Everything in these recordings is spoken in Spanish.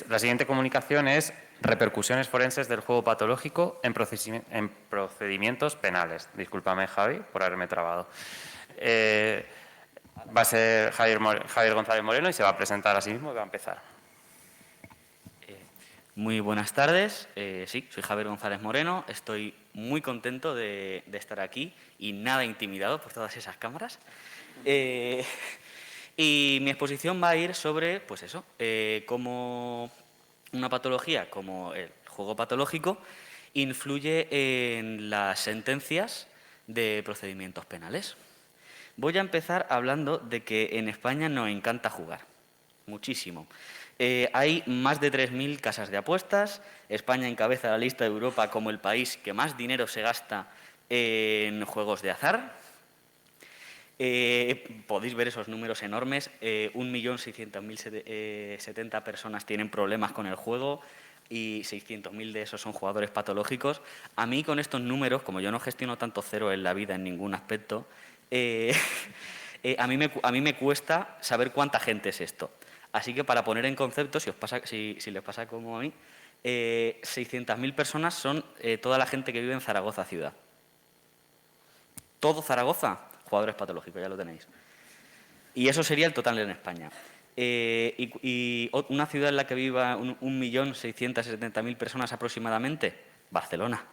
La siguiente comunicación es repercusiones forenses del juego patológico en procedimientos penales. Discúlpame, Javi, por haberme trabado. Va a ser Javier González Moreno y se va a presentar a sí mismo y va a empezar. Muy buenas tardes. Sí, soy Javier González Moreno. Estoy muy contento de estar aquí y nada intimidado por todas esas cámaras. Y mi exposición va a ir sobre, pues eso, cómo una patología como el juego patológico influye en las sentencias de procedimientos penales. Voy a empezar hablando de que en España nos encanta jugar, muchísimo. Hay más de 3.000 casas de apuestas. España encabeza la lista de Europa como el país que más dinero se gasta en juegos de azar. Podéis ver esos números enormes. 1.600.070 personas tienen problemas con el juego y 600.000 de esos son jugadores patológicos. A mí con estos números, como yo no gestiono tanto cero en la vida en ningún aspecto, a mí me cuesta saber cuánta gente es esto. Así que para poner en concepto, si les pasa como a mí, 600.000 personas son toda la gente que vive en Zaragoza ciudad. Todo Zaragoza, jugadores patológicos, ya lo tenéis. Y eso sería el total en España. Y una ciudad en la que viva 1.670.000 personas aproximadamente, Barcelona.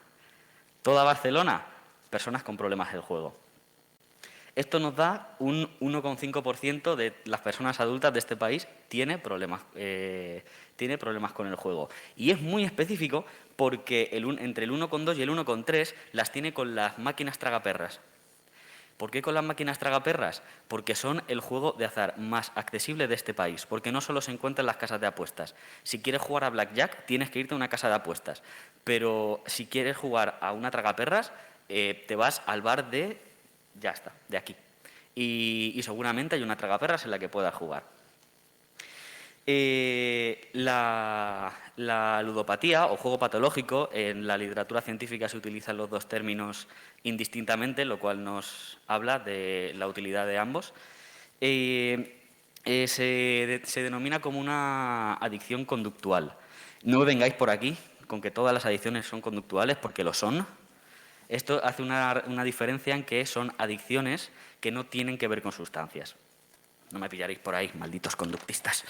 Toda Barcelona, personas con problemas del juego. Esto nos da un 1,5% de las personas adultas de este país tiene problemas con el juego. Y es muy específico porque entre el 1,2 y el 1,3 las tiene con las máquinas tragaperras. ¿Por qué con las máquinas tragaperras? Porque son el juego de azar más accesible de este país, porque no solo se encuentra en las casas de apuestas. Si quieres jugar a Blackjack, tienes que irte a una casa de apuestas. Pero si quieres jugar a una tragaperras, te vas al bar de... ya está, de aquí. Y seguramente hay una tragaperras en la que puedas jugar. La ludopatía o juego patológico, en la literatura científica se utilizan los dos términos indistintamente, lo cual nos habla de la utilidad de ambos. Se denomina como una adicción conductual. No me vengáis por aquí con que todas las adicciones son conductuales, porque lo son. Esto hace una diferencia en que son adicciones que no tienen que ver con sustancias. No me pillaréis por ahí, malditos conductistas.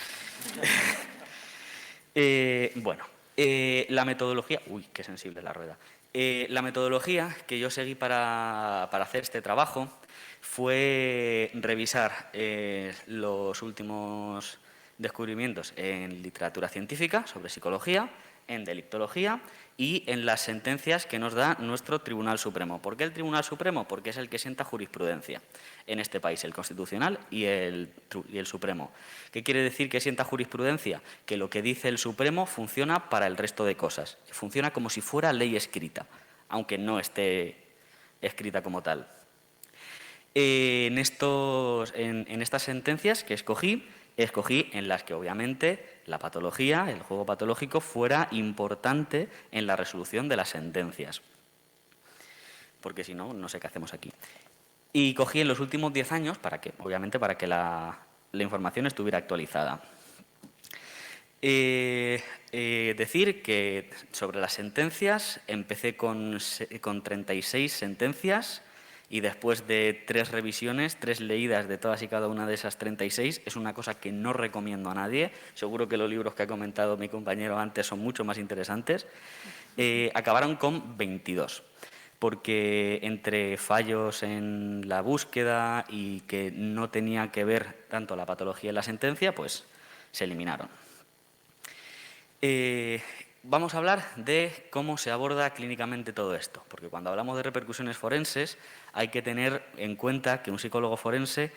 La metodología... Uy, qué sensible la rueda. La metodología que yo seguí para hacer este trabajo fue revisar los últimos descubrimientos en literatura científica sobre psicología, en delictología y en las sentencias que nos da nuestro Tribunal Supremo. ¿Por qué el Tribunal Supremo? Porque es el que sienta jurisprudencia en este país, el Constitucional y el Supremo. ¿Qué quiere decir que sienta jurisprudencia? Que lo que dice el Supremo funciona para el resto de cosas. Funciona como si fuera ley escrita, aunque no esté escrita como tal. En estas sentencias que escogí en las que obviamente la patología, el juego patológico, fuera importante en la resolución de las sentencias. Porque si no, no sé qué hacemos aquí. Y cogí en los últimos 10 años, obviamente para que la información estuviera actualizada. Decir que sobre las sentencias empecé con 36 sentencias y después de 3 revisiones, 3 leídas de todas y cada una de esas 36, es una cosa que no recomiendo a nadie. Seguro que los libros que ha comentado mi compañero antes son mucho más interesantes. Acabaron con 22, porque entre fallos en la búsqueda y que no tenía que ver tanto la patología en la sentencia, pues se eliminaron. Vamos a hablar de cómo se aborda clínicamente todo esto, porque cuando hablamos de repercusiones forenses hay que tener en cuenta que un psicólogo forense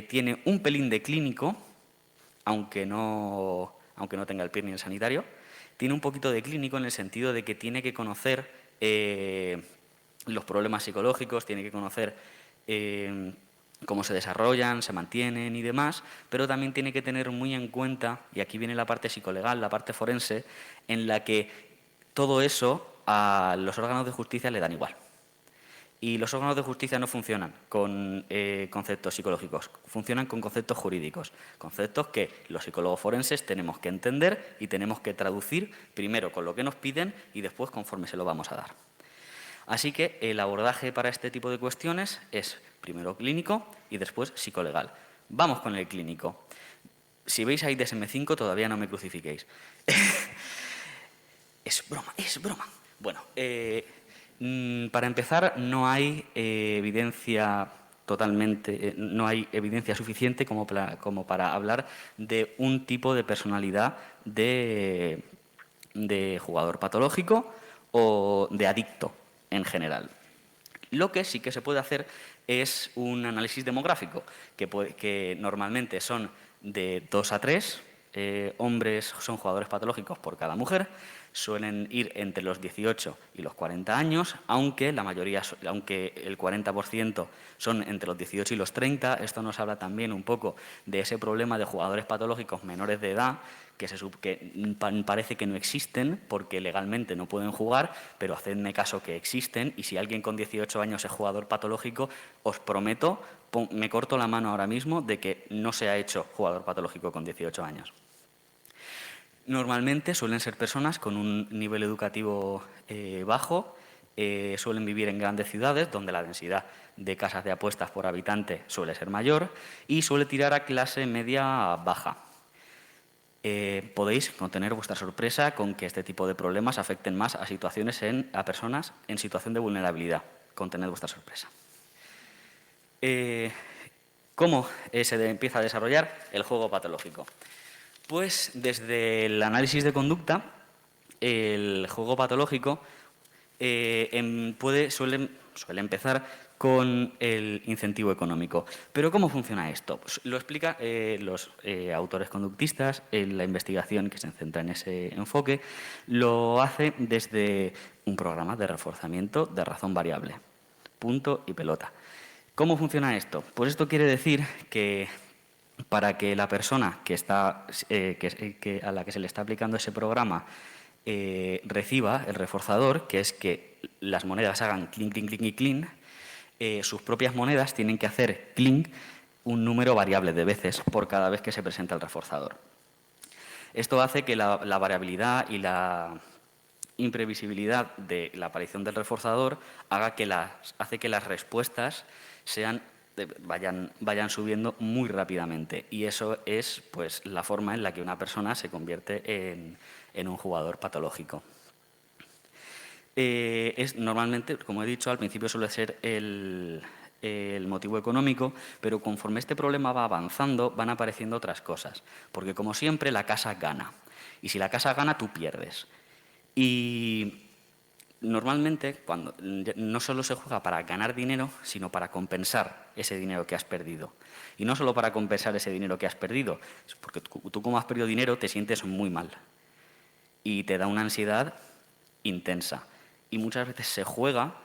tiene un pelín de clínico, aunque no tenga el PIRNI en sanitario, tiene un poquito de clínico en el sentido de que tiene que conocer los problemas psicológicos, tiene que conocer cómo se desarrollan, se mantienen y demás, pero también tiene que tener muy en cuenta, y aquí viene la parte psicolegal, la parte forense, en la que todo eso a los órganos de justicia le dan igual. Y los órganos de justicia no funcionan con conceptos psicológicos, funcionan con conceptos jurídicos, conceptos que los psicólogos forenses tenemos que entender y tenemos que traducir primero con lo que nos piden y después conforme se lo vamos a dar. Así que el abordaje para este tipo de cuestiones es primero clínico y después psicolegal. Vamos con el clínico. Si veis ahí DSM-5, todavía no me crucifiquéis. Es broma, es broma. Bueno, para empezar, no hay evidencia no hay evidencia suficiente como para hablar de un tipo de personalidad de jugador patológico o de adicto en general. Lo que sí que se puede hacer es un análisis demográfico, que normalmente son de 2 a 3 hombres son jugadores patológicos por cada mujer, suelen ir entre los 18 y los 40 años, aunque el 40% son entre los 18 y los 30. Esto nos habla también un poco de ese problema de jugadores patológicos menores de edad, que parece que no existen porque legalmente no pueden jugar, pero hacedme caso que existen, y si alguien con 18 años es jugador patológico, os prometo, me corto la mano ahora mismo de que no se ha hecho jugador patológico con 18 años. Normalmente suelen ser personas con un nivel educativo bajo, suelen vivir en grandes ciudades donde la densidad de casas de apuestas por habitante suele ser mayor y suele tirar a clase media baja. Podéis contener vuestra sorpresa con que este tipo de problemas afecten más a personas en situación de vulnerabilidad. Contened vuestra sorpresa. ¿Cómo se empieza a desarrollar el juego patológico? Pues desde el análisis de conducta, el juego patológico suele empezar con el incentivo económico. ¿Pero cómo funciona esto? Pues lo explican los autores conductistas en la investigación que se centra en ese enfoque. Lo hace desde un programa de reforzamiento de razón variable. Punto y pelota. ¿Cómo funciona esto? Pues esto quiere decir que para que la persona a la que se le está aplicando ese programa reciba el reforzador, que es que las monedas hagan clink, clink, clink y clink, sus propias monedas tienen que hacer clink un número variable de veces por cada vez que se presenta el reforzador. Esto hace que la variabilidad y la imprevisibilidad de la aparición del reforzador hace que las respuestas vayan subiendo muy rápidamente, y eso es pues la forma en la que una persona se convierte en un jugador patológico. Normalmente, como he dicho, al principio suele ser el motivo económico, pero conforme este problema va avanzando van apareciendo otras cosas, porque como siempre la casa gana, y si la casa gana tú pierdes. Y normalmente no solo se juega para ganar dinero, sino para compensar ese dinero que has perdido. Y no solo para compensar ese dinero que has perdido, porque tú como has perdido dinero te sientes muy mal y te da una ansiedad intensa. Y muchas veces se juega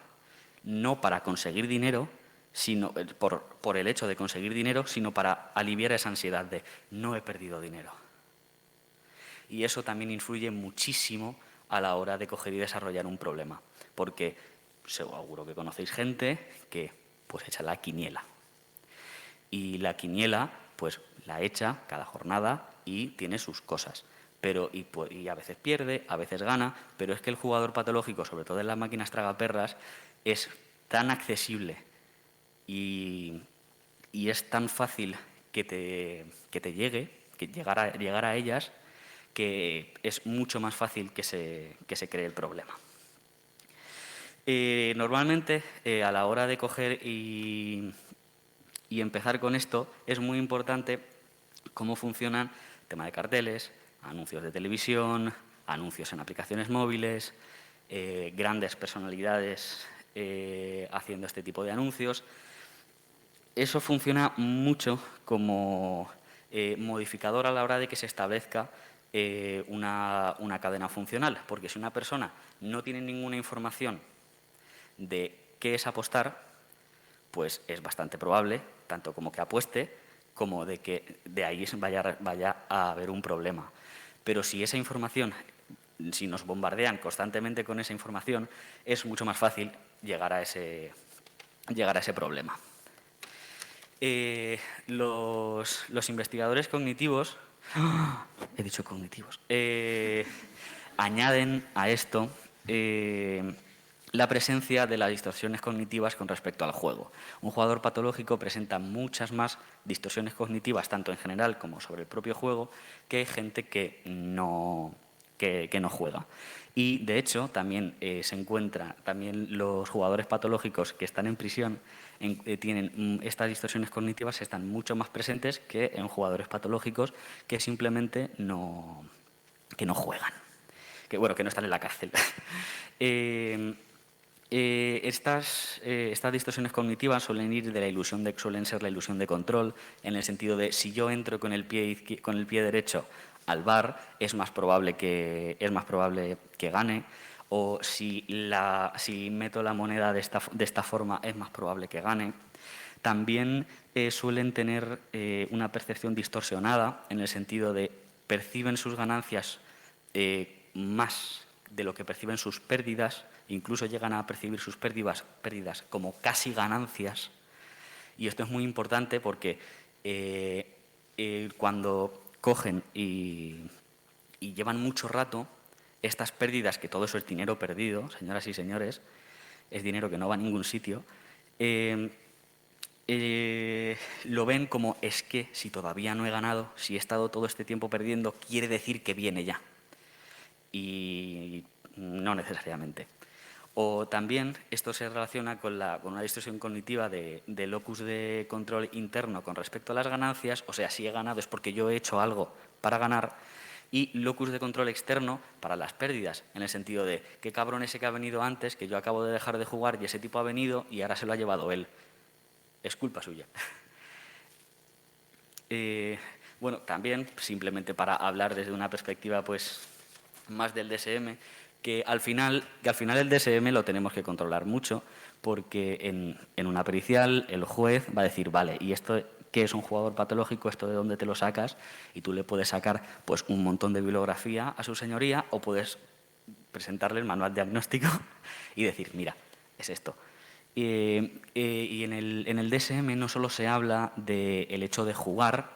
no para conseguir dinero, sino por el hecho de conseguir dinero, sino para aliviar esa ansiedad de no he perdido dinero. Y eso también influye muchísimo a la hora de coger y desarrollar un problema, porque seguro que conocéis gente que pues echa la quiniela. Y la quiniela pues la echa cada jornada y tiene sus cosas. Y a veces pierde, a veces gana, pero es que el jugador patológico, sobre todo en las máquinas tragaperras, es tan accesible y es tan fácil que te llegue, que llegar a ellas, que es mucho más fácil que se cree el problema. Normalmente, a la hora de coger y empezar con esto, es muy importante cómo funcionan el tema de carteles, anuncios de televisión, anuncios en aplicaciones móviles, grandes personalidades haciendo este tipo de anuncios. Eso funciona mucho como modificador a la hora de que se establezca una cadena funcional, porque si una persona no tiene ninguna información de qué es apostar, pues es bastante probable, tanto como que apueste, como de que de ahí vaya a haber un problema. Pero si nos bombardean constantemente con esa información, es mucho más fácil llegar a ese llegar a ese problema. Los investigadores cognitivos, he dicho cognitivos, añaden a esto la presencia de las distorsiones cognitivas con respecto al juego. Un jugador patológico presenta muchas más distorsiones cognitivas, tanto en general como sobre el propio juego, que gente que no juega. Y, de hecho, también se encuentra, también los jugadores patológicos que están en prisión tienen estas distorsiones cognitivas, están mucho más presentes que en jugadores patológicos que simplemente no juegan, que no están en la cárcel. Estas distorsiones cognitivas suelen ser la ilusión de control, en el sentido de si yo entro con el pie derecho al bar, es más probable que gane, o si meto la moneda de esta forma, es más probable que gane. También suelen tener una percepción distorsionada, en el sentido de perciben sus ganancias más de lo que perciben sus pérdidas, incluso llegan a percibir sus pérdidas como casi ganancias. Y esto es muy importante porque cuando cogen y llevan mucho rato, estas pérdidas, que todo eso es dinero perdido, señoras y señores, es dinero que no va a ningún sitio, lo ven como, es que si todavía no he ganado, si he estado todo este tiempo perdiendo, quiere decir que viene ya. Y no necesariamente. O también esto se relaciona con una distorsión cognitiva de locus de control interno con respecto a las ganancias, o sea, si he ganado es porque yo he hecho algo para ganar, y locus de control externo para las pérdidas, en el sentido de qué cabrón ese que ha venido antes, que yo acabo de dejar de jugar y ese tipo ha venido y ahora se lo ha llevado él. Es culpa suya. Bueno, también, simplemente para hablar desde una perspectiva pues más del DSM, que al final el DSM lo tenemos que controlar mucho, porque en una pericial el juez va a decir, vale, ¿y esto qué es un jugador patológico? ¿Esto de dónde te lo sacas? Y tú le puedes sacar pues un montón de bibliografía a su señoría, o puedes presentarle el manual diagnóstico y decir, mira, es esto. Y en el DSM no solo se habla del hecho de jugar,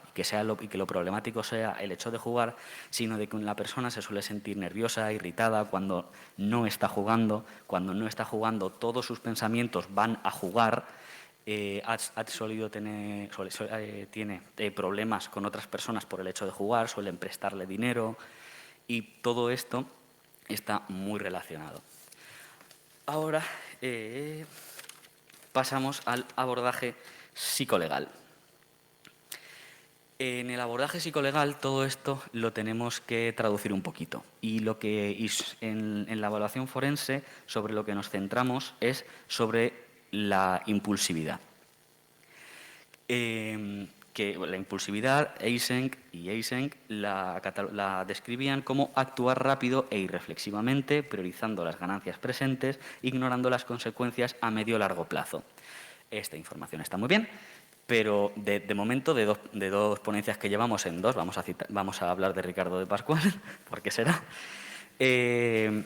y que lo problemático sea el hecho de jugar, sino de que la persona se suele sentir nerviosa, irritada cuando no está jugando. Cuando no está jugando, todos sus pensamientos van a jugar. Tiene problemas con otras personas por el hecho de jugar, suelen prestarle dinero, y todo esto está muy relacionado. Ahora pasamos al abordaje psicolegal. En el abordaje psicolegal todo esto lo tenemos que traducir un poquito, y en la evaluación forense sobre lo que nos centramos es sobre la impulsividad. Que la impulsividad, Eysenck la describían como actuar rápido e irreflexivamente, priorizando las ganancias presentes, ignorando las consecuencias a medio o largo plazo. Esta información está muy bien, pero de momento, de dos ponencias que llevamos en dos, vamos a hablar de Ricardo de Pascual, ¿por qué será? Se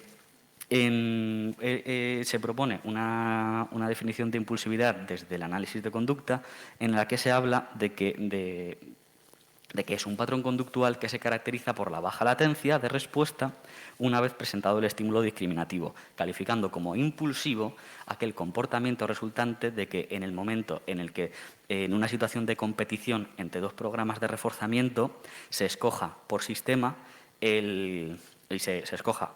propone una definición de impulsividad desde el análisis de conducta, en la que se habla de que es un patrón conductual que se caracteriza por la baja latencia de respuesta una vez presentado el estímulo discriminativo, calificando como impulsivo aquel comportamiento resultante de que en el momento en el que en una situación de competición entre dos programas de reforzamiento se escoja por sistema y se escoja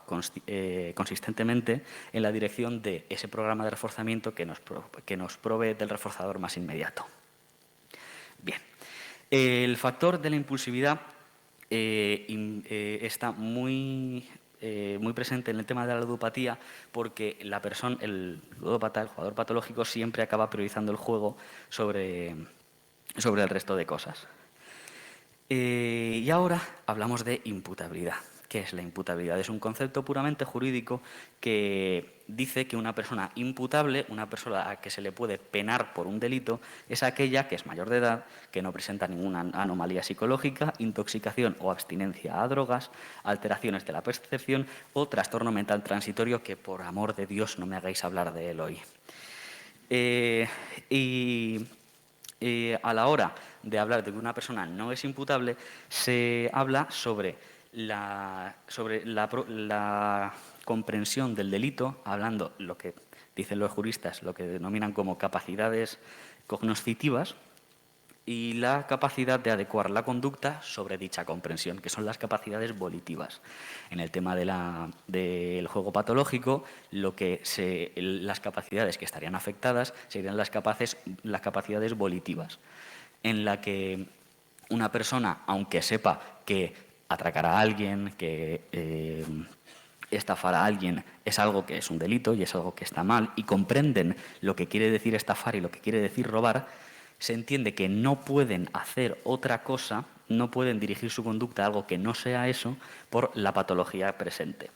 consistentemente en la dirección de ese programa de reforzamiento que nos provee del reforzador más inmediato. Bien, el factor de la impulsividad está muy presente en el tema de la ludopatía, porque el ludópata, el jugador patológico, siempre acaba priorizando el juego sobre el resto de cosas. Y ahora hablamos de imputabilidad. ¿Qué es la imputabilidad? Es un concepto puramente jurídico que dice que una persona imputable, una persona a que se le puede penar por un delito, es aquella que es mayor de edad, que no presenta ninguna anomalía psicológica, intoxicación o abstinencia a drogas, alteraciones de la percepción o trastorno mental transitorio, que por amor de Dios no me hagáis hablar de él hoy. A la hora de hablar de que una persona no es imputable, se habla sobre la comprensión del delito, hablando lo que dicen los juristas, lo que denominan como capacidades cognoscitivas, y la capacidad de adecuar la conducta sobre dicha comprensión, que son las capacidades volitivas. En el tema del juego patológico, las capacidades que estarían afectadas serían las capacidades volitivas, en la que una persona, aunque sepa que atracar a alguien, que estafar a alguien es algo que es un delito y es algo que está mal, y comprenden lo que quiere decir estafar y lo que quiere decir robar, se entiende que no pueden hacer otra cosa, no pueden dirigir su conducta a algo que no sea eso por la patología presente.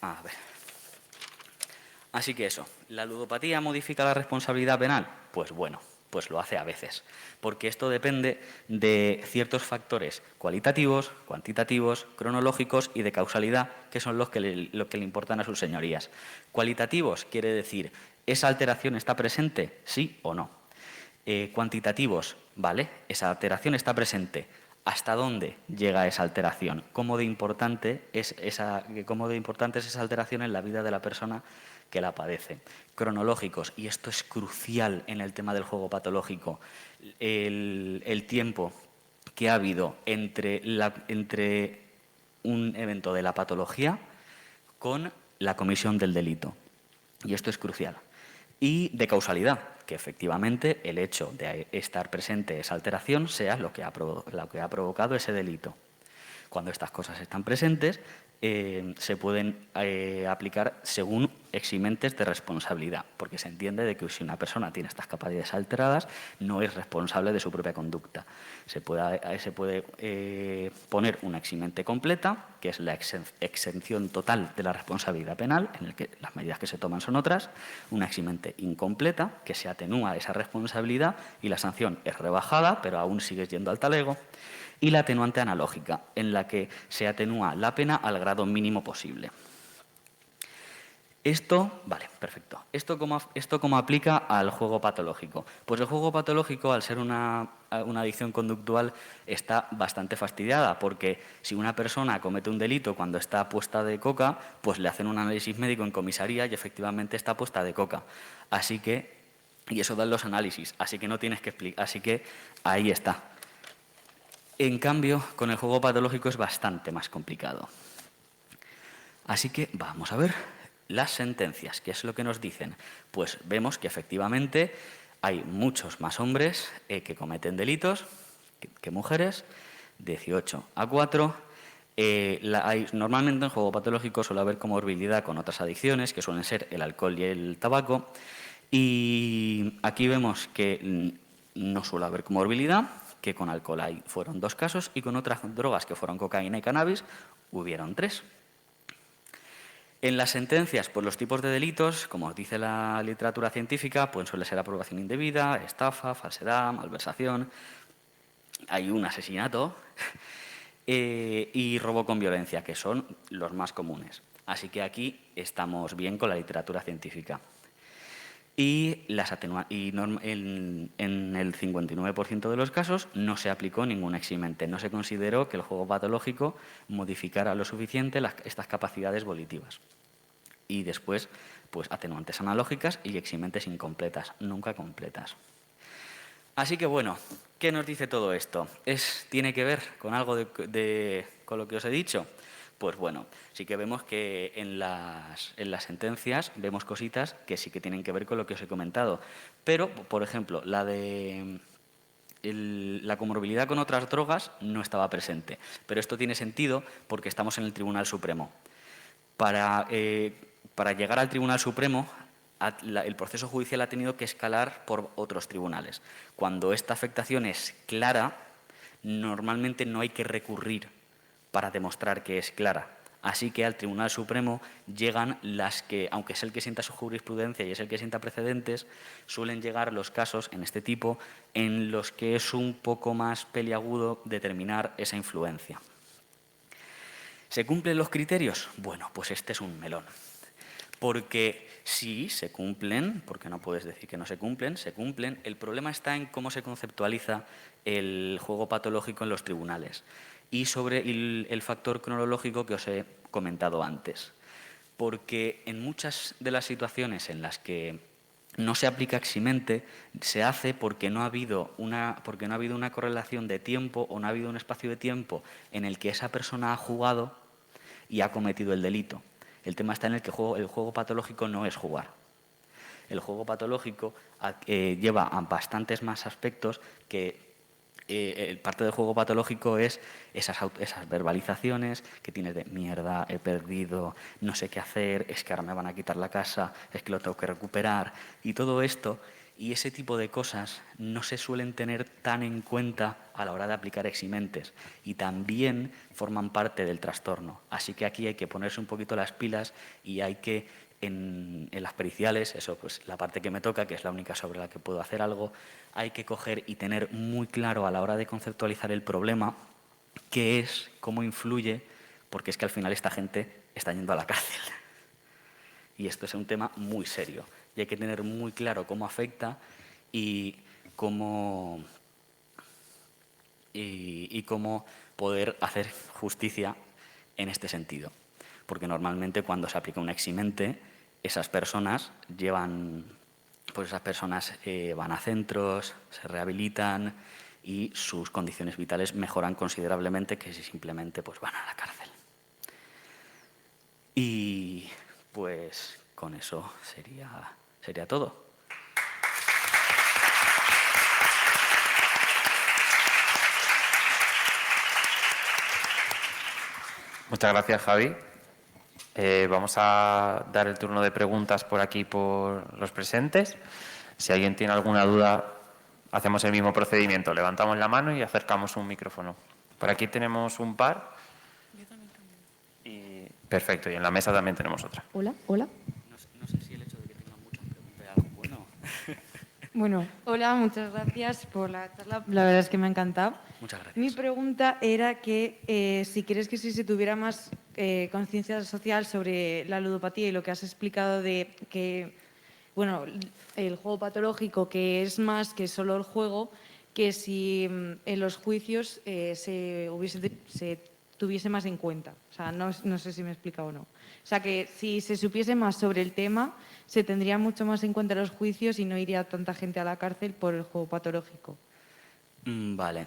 A ver. Así que eso, ¿la ludopatía modifica la responsabilidad penal? Pues bueno, pues lo hace a veces, porque esto depende de ciertos factores cualitativos, cuantitativos, cronológicos y de causalidad, que son los que le importan a sus señorías. Cualitativos quiere decir, ¿esa alteración está presente? ¿Sí o no? Cuantitativos, ¿vale? Esa alteración está presente. ¿Hasta dónde llega esa alteración? ¿Cómo de importante es esa alteración en la vida de la persona que la padece? Cronológicos, y esto es crucial en el tema del juego patológico, el tiempo que ha habido entre un evento de la patología con la comisión del delito. Y esto es crucial. Y de causalidad, que efectivamente el hecho de estar presente esa alteración sea lo que ha provocado ese delito. Cuando estas cosas están presentes, se pueden aplicar según eximentes de responsabilidad, porque se entiende de que si una persona tiene estas capacidades alteradas, no es responsable de su propia conducta. Se puede poner una eximente completa, que es la exención total de la responsabilidad penal, en el que las medidas que se toman son otras, una eximente incompleta, que se atenúa esa responsabilidad y la sanción es rebajada, pero aún sigues yendo al talego, y la atenuante analógica, en la que se atenúa la pena al grado mínimo posible. Vale, perfecto. ¿Esto cómo aplica al juego patológico? Pues el juego patológico, al ser una adicción conductual, está bastante fastidiada, porque si una persona comete un delito cuando está puesta de coca, pues le hacen un análisis médico en comisaría y efectivamente está puesta de coca. Y eso dan los análisis, así que no tienes que explicar, así que ahí está. En cambio, con el juego patológico es bastante más complicado. Así que vamos a ver las sentencias. ¿Qué es lo que nos dicen? Pues vemos que efectivamente hay muchos más hombres que cometen delitos que mujeres, 18-4. Normalmente en juego patológico suele haber comorbilidad con otras adicciones, que suelen ser el alcohol y el tabaco. Y aquí vemos que no suele haber comorbilidad, que con alcohol fueron 2 casos y con otras drogas que fueron cocaína y cannabis hubieron 3. En las sentencias, pues los tipos de delitos, como dice la literatura científica, pues suele ser aprobación indebida, estafa, falsedad, malversación. Hay un asesinato y robo con violencia, que son los más comunes. Así que aquí estamos bien con la literatura científica. Y en el 59% de los casos no se aplicó ningún eximente. No se consideró que el juego patológico modificara lo suficiente estas capacidades volitivas. Y después, pues atenuantes analógicas y eximentes incompletas, nunca completas. Así que bueno, ¿qué nos dice todo esto? ¿Tiene que ver con algo con lo que os he dicho? Pues bueno, sí que vemos que en las sentencias vemos cositas que sí que tienen que ver con lo que os he comentado. Pero, por ejemplo, la comorbilidad con otras drogas no estaba presente. Pero esto tiene sentido porque estamos en el Tribunal Supremo. Para llegar al Tribunal Supremo, el proceso judicial ha tenido que escalar por otros tribunales. Cuando esta afectación es clara, normalmente no hay que recurrir para demostrar que es clara. Así que al Tribunal Supremo llegan las que, aunque es el que sienta su jurisprudencia y es el que sienta precedentes, suelen llegar los casos en este tipo en los que es un poco más peliagudo determinar esa influencia. ¿Se cumplen los criterios? Bueno, pues este es un melón. Porque sí, se cumplen, porque no puedes decir que no se cumplen, se cumplen. El problema está en cómo se conceptualiza el juego patológico en los tribunales y sobre el factor cronológico que os he comentado antes. Porque en muchas de las situaciones en las que no se aplica eximente, se hace porque no ha habido una correlación de tiempo o no ha habido un espacio de tiempo en el que esa persona ha jugado y ha cometido el delito. El tema está en el que el juego patológico no es jugar. El juego patológico lleva a bastantes más aspectos que parte del juego patológico es esas verbalizaciones que tienes de mierda, he perdido, no sé qué hacer, es que ahora me van a quitar la casa, es que lo tengo que recuperar. Y todo esto y ese tipo de cosas no se suelen tener tan en cuenta a la hora de aplicar eximentes y también forman parte del trastorno. Así que aquí hay que ponerse un poquito las pilas y hay que, en las periciales, eso pues la parte que me toca, que es la única sobre la que puedo hacer algo, hay que coger y tener muy claro a la hora de conceptualizar el problema qué es, cómo influye, porque es que al final esta gente está yendo a la cárcel. Y esto es un tema muy serio. Y hay que tener muy claro cómo afecta y cómo poder hacer justicia en este sentido. Porque normalmente cuando se aplica un eximente, esas personas van a centros, se rehabilitan y sus condiciones vitales mejoran considerablemente que si simplemente pues van a la cárcel. Y pues con eso sería todo. Muchas gracias, Javi. Vamos a dar el turno de preguntas por aquí por los presentes. Si alguien tiene alguna duda, hacemos el mismo procedimiento. Levantamos la mano y acercamos un micrófono. Por aquí tenemos un par. Perfecto, y en la mesa también tenemos otra. Hola. No sé si el hecho de que tengan muchas preguntas es algo bueno. Bueno, hola, muchas gracias por la charla. La verdad es que me ha encantado. Muchas gracias. Mi pregunta era que si crees que si se tuviera más conciencia social sobre la ludopatía y lo que has explicado de que, bueno, el juego patológico, que es más que solo el juego, que si en los juicios se tuviese más en cuenta. O sea, no sé si me he explicado o no. O sea, que si se supiese más sobre el tema, se tendría mucho más en cuenta los juicios y no iría tanta gente a la cárcel por el juego patológico. Vale.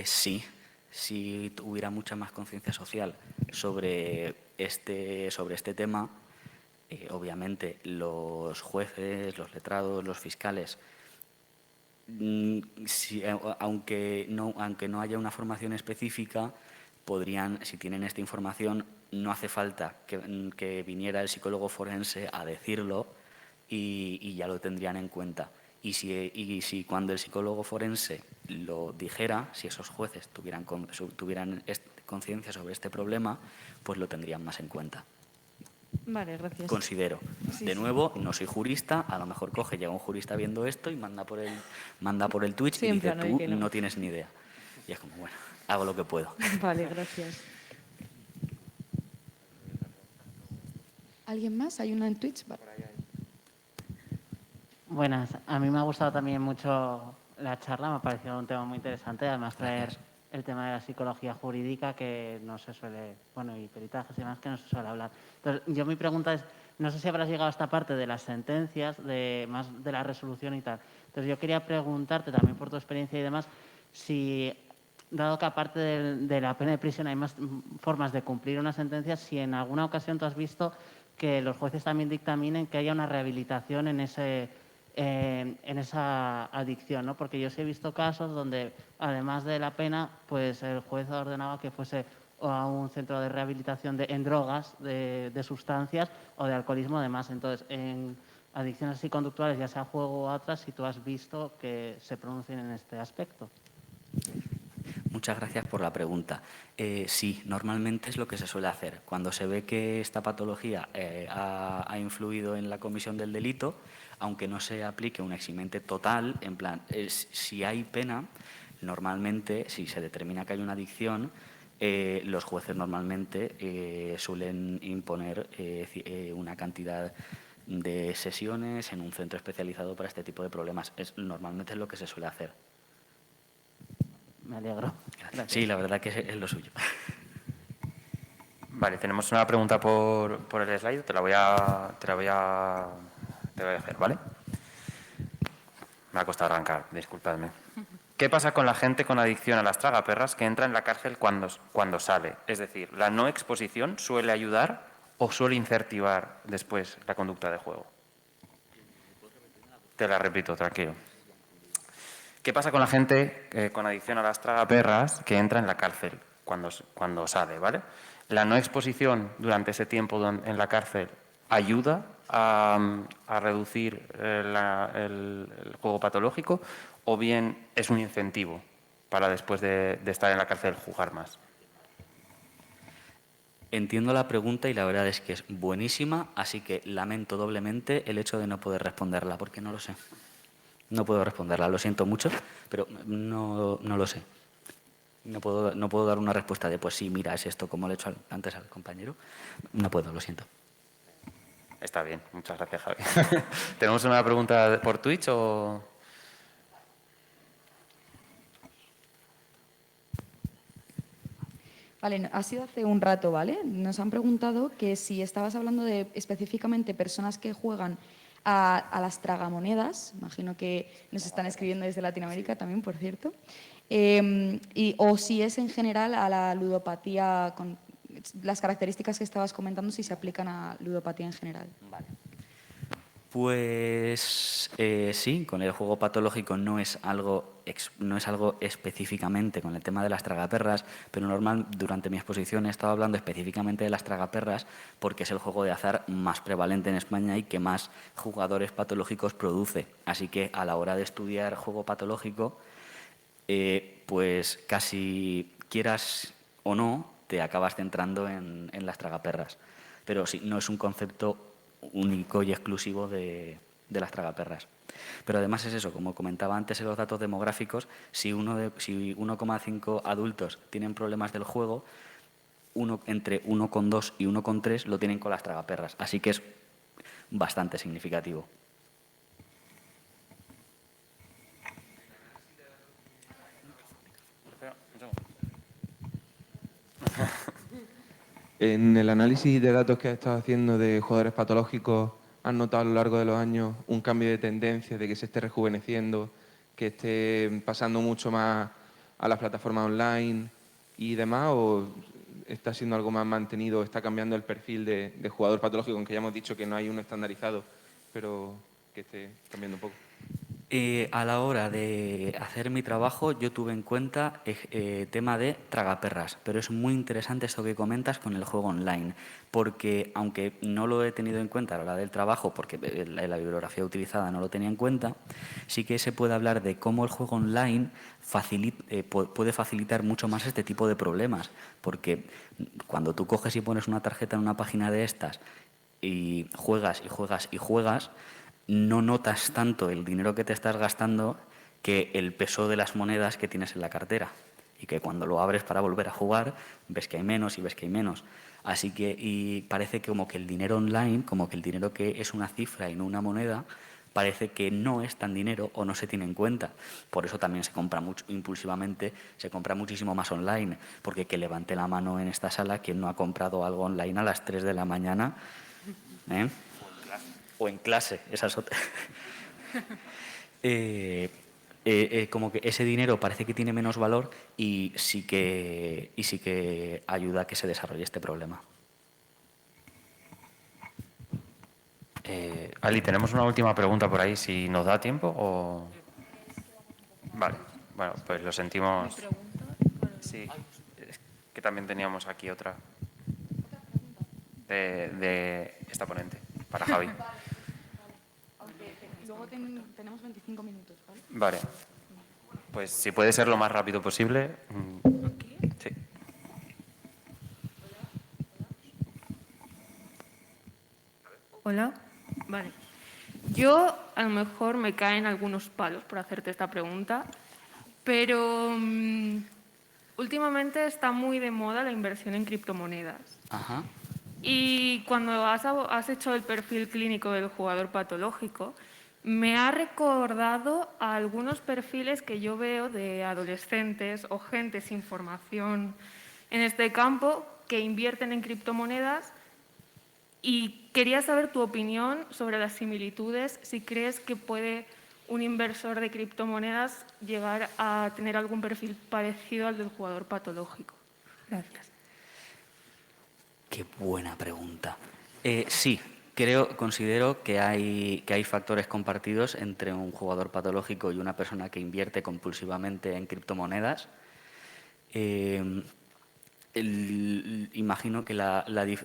Sí, si hubiera mucha más conciencia social sobre este tema, obviamente los jueces, los letrados, los fiscales, aunque no haya una formación específica, podrían, si tienen esta información, no hace falta que viniera el psicólogo forense a decirlo y ya lo tendrían en cuenta. Y si cuando el psicólogo forense lo dijera, si esos jueces tuvieran conciencia sobre este problema, pues lo tendrían más en cuenta. Vale, gracias. Considero. Sí, De sí. nuevo, no soy jurista, a lo mejor llega un jurista viendo esto y manda por el Twitch Sí, y en dice, plan, oye, tú que no. no tienes ni idea. Y es como, bueno, hago lo que puedo. Vale, gracias. ¿Alguien más? ¿Hay una en Twitch? Vale. Buenas, a mí me ha gustado también mucho la charla, me ha parecido un tema muy interesante, además traer Gracias. el tema de la psicología jurídica que no se suele, bueno, y peritajes y demás que no se suele hablar. Entonces, yo mi pregunta es, no sé si habrás llegado a esta parte de las sentencias, más de la resolución y tal. Entonces, yo quería preguntarte también por tu experiencia y demás, si, dado que aparte de la pena de prisión hay más formas de cumplir una sentencia, si en alguna ocasión tú has visto que los jueces también dictaminen que haya una rehabilitación en esa adicción, ¿no? Porque yo sí he visto casos donde, además de la pena, pues el juez ordenaba que fuese a un centro de rehabilitación en drogas, de sustancias o de alcoholismo, además. Entonces, en adicciones así conductuales, ya sea juego o otras, si tú has visto que se pronuncien en este aspecto. Muchas gracias por la pregunta. Sí, normalmente es lo que se suele hacer. Cuando se ve que esta patología ha influido en la comisión del delito, aunque no se aplique un eximente total, en plan, si hay pena, normalmente, si se determina que hay una adicción, los jueces normalmente suelen imponer una cantidad de sesiones en un centro especializado para este tipo de problemas. Normalmente es lo que se suele hacer. Me alegro. Gracias. Sí, la verdad que es lo suyo. Vale, tenemos una pregunta por el slide, te la voy a hacer, ¿vale? Me ha costado arrancar, disculpadme. ¿Qué pasa con la gente con adicción a las tragaperras que entra en la cárcel cuando sale? Es decir, ¿la no exposición suele ayudar o suele incentivar después la conducta de juego? Te la repito, tranquilo. ¿Qué pasa con la gente con adicción a las tragaperras que entra en la cárcel cuando sale, ¿vale? ¿La no exposición durante ese tiempo en la cárcel ayuda a reducir el juego patológico o bien es un incentivo para después de estar en la cárcel jugar más? Entiendo la pregunta y la verdad es que es buenísima, así que lamento doblemente el hecho de no poder responderla, porque no lo sé. No puedo responderla, lo siento mucho, pero no lo sé. No puedo dar una respuesta de, pues sí, mira, es esto, como le he hecho antes al compañero. No puedo, lo siento. Está bien, muchas gracias, Javi. ¿Tenemos una pregunta por Twitch o...? Vale, ha sido hace un rato, ¿vale? Nos han preguntado que si estabas hablando de específicamente personas que juegan a las tragamonedas, imagino que nos están escribiendo desde Latinoamérica también, por cierto, o si es en general a la ludopatía, con las características que estabas comentando, si se aplican a ludopatía en general. Vale. Pues sí, con el juego patológico no es algo específicamente con el tema de las tragaperras, pero durante mi exposición he estado hablando específicamente de las tragaperras porque es el juego de azar más prevalente en España y que más jugadores patológicos produce. Así que a la hora de estudiar juego patológico, pues casi quieras o no, te acabas centrando en las tragaperras. Pero sí, no es un concepto único y exclusivo de las tragaperras. Pero además es eso, como comentaba antes en los datos demográficos, si 1,5 adultos tienen problemas del juego, entre 1,2 y 1,3 lo tienen con las tragaperras. Así que es bastante significativo. En el análisis de datos que has estado haciendo de jugadores patológicos, ¿has notado a lo largo de los años un cambio de tendencia, de que se esté rejuveneciendo, que esté pasando mucho más a las plataformas online y demás? ¿O está siendo algo más mantenido, está cambiando el perfil de jugador patológico, aunque ya hemos dicho que no hay uno estandarizado, pero que esté cambiando un poco? A la hora de hacer mi trabajo yo tuve en cuenta tema de tragaperras, pero es muy interesante esto que comentas con el juego online, porque aunque no lo he tenido en cuenta a la hora del trabajo, porque la bibliografía utilizada no lo tenía en cuenta, sí que se puede hablar de cómo el juego online puede facilitar mucho más este tipo de problemas, porque cuando tú coges y pones una tarjeta en una página de estas y juegas y juegas y juegas, no notas tanto el dinero que te estás gastando que el peso de las monedas que tienes en la cartera. Y que cuando lo abres para volver a jugar, ves que hay menos y ves que hay menos. Así que y parece como que el dinero online, como que el dinero que es una cifra y no una moneda, parece que no es tan dinero o no se tiene en cuenta. Por eso también se compra mucho, impulsivamente, se compra muchísimo más online. Porque que levante la mano en esta sala quien no ha comprado algo online a las 3 de la mañana. O en clase, esa es otra. Como que ese dinero parece que tiene menos valor y sí que ayuda a que se desarrolle este problema. Ali, tenemos una última pregunta por ahí, si nos da tiempo o... Vale, bueno, pues lo sentimos. Sí, es que también teníamos aquí otra de esta ponente, para Javi. Luego tenemos 25 minutos, ¿vale? Vale, pues si puede ser lo más rápido posible. Sí. Hola, vale. Yo a lo mejor me caen algunos palos por hacerte esta pregunta, pero últimamente está muy de moda la inversión en criptomonedas. Ajá. Y cuando has hecho el perfil clínico del jugador patológico, me ha recordado a algunos perfiles que yo veo de adolescentes o gente sin formación en este campo que invierten en criptomonedas, y quería saber tu opinión sobre las similitudes, si crees que puede un inversor de criptomonedas llegar a tener algún perfil parecido al del jugador patológico. Gracias. Qué buena pregunta. Sí, considero que hay factores compartidos entre un jugador patológico y una persona que invierte compulsivamente en criptomonedas. Imagino que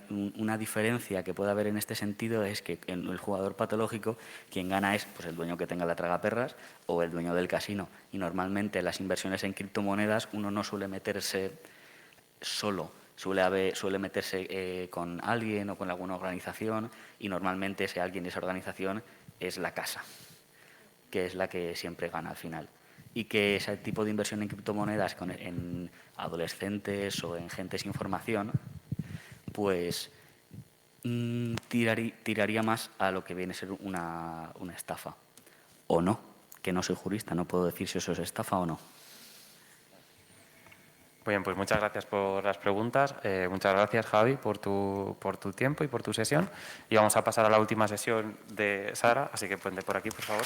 una diferencia que puede haber en este sentido es que en el jugador patológico quien gana es pues, el dueño que tenga la tragaperras o el dueño del casino. Y normalmente las inversiones en criptomonedas uno no suele meterse solo, suele meterse con alguien o con alguna organización, y normalmente ese alguien y esa organización es la casa, que es la que siempre gana al final. Y que ese tipo de inversión en criptomonedas en adolescentes o en gente sin formación, pues tiraría más a lo que viene a ser una estafa. O no, que no soy jurista, no puedo decir si eso es estafa o no. Muy bien, pues muchas gracias por las preguntas. Muchas gracias, Javi, por tu tiempo y por tu sesión. Y vamos a pasar a la última sesión de Sara, así que ponte por aquí, por favor.